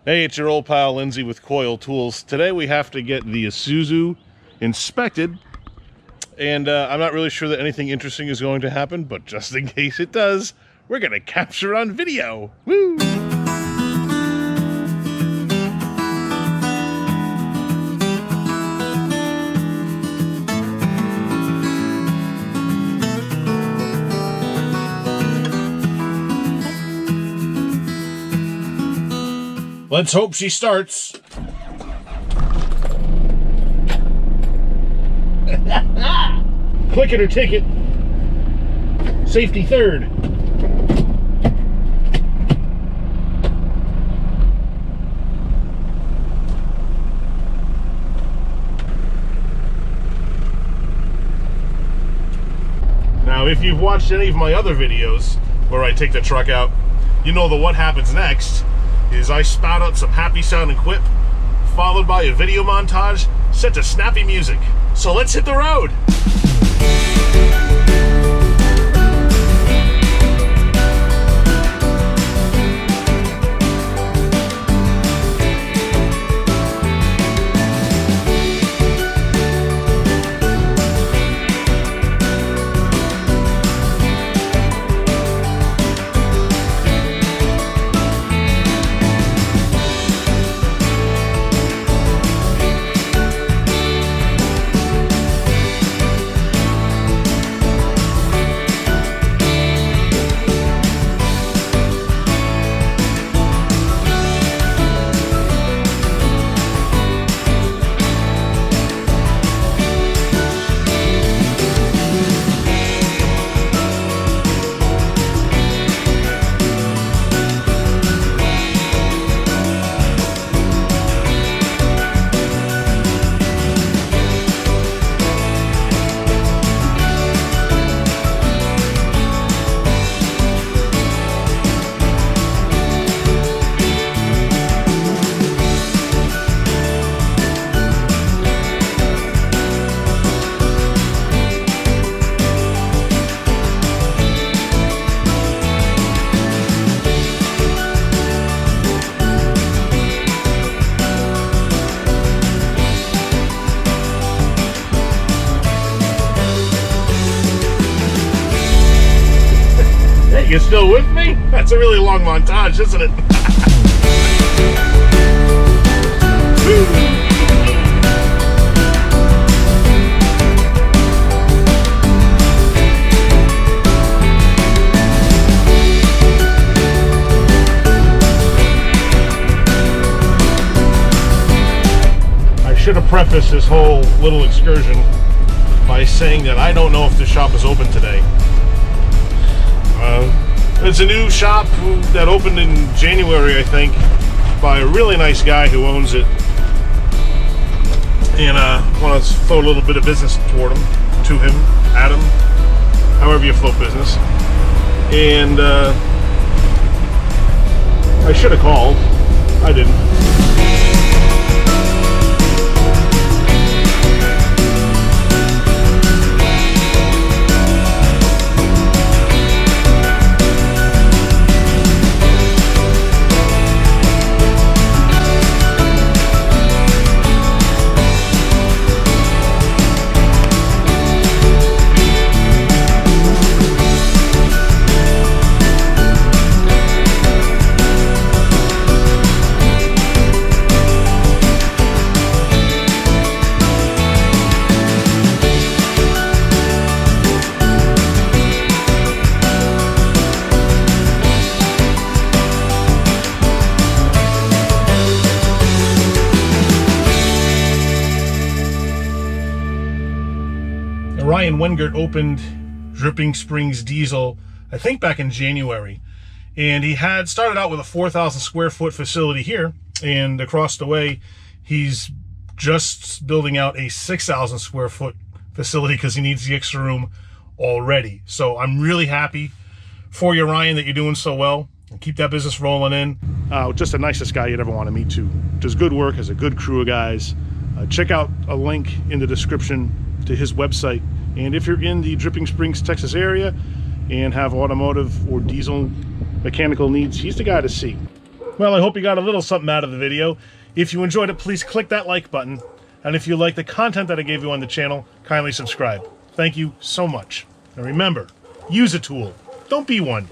Hey, it's your old pal Lindsay with Coyle Tools. Today we have to get the Isuzu inspected, and I'm not really sure that anything interesting is going to happen, but just in case it does, we're going to capture it on video. Woo! Let's hope she starts. Click it or ticket. Safety third. Now, if you've watched any of my other videos where I take the truck out, you know that what happens next is I spout out some happy sounding quip, followed by a video montage set to snappy music. So let's hit the road! You still with me? That's a really long montage, isn't it? I should have prefaced this whole little excursion by saying that I don't know if the shop is open today. It's a new shop that opened in January, I think, by a really nice guy who owns it. And I want to throw a little bit of business toward him, to him, at him, however you float business. And I should have called. I didn't. Wengert opened Dripping Springs Diesel, I think back in January, and he had started out with a 4,000 square foot facility here, and across the way he's just building out a 6,000 square foot facility because he needs the extra room already. So I'm really happy for you, Ryan, that you're doing so well, and keep that business rolling in. Just the nicest guy you'd ever want to meet too. Does good work, has a good crew of guys. Check out a link in the description to his website. And if you're in the Dripping Springs, Texas area and have automotive or diesel mechanical needs, he's the guy to see. Well, I hope you got a little something out of the video. If you enjoyed it, please click that like button. And if you like the content that I gave you on the channel, kindly subscribe. Thank you so much. And remember, use a tool. Don't be one.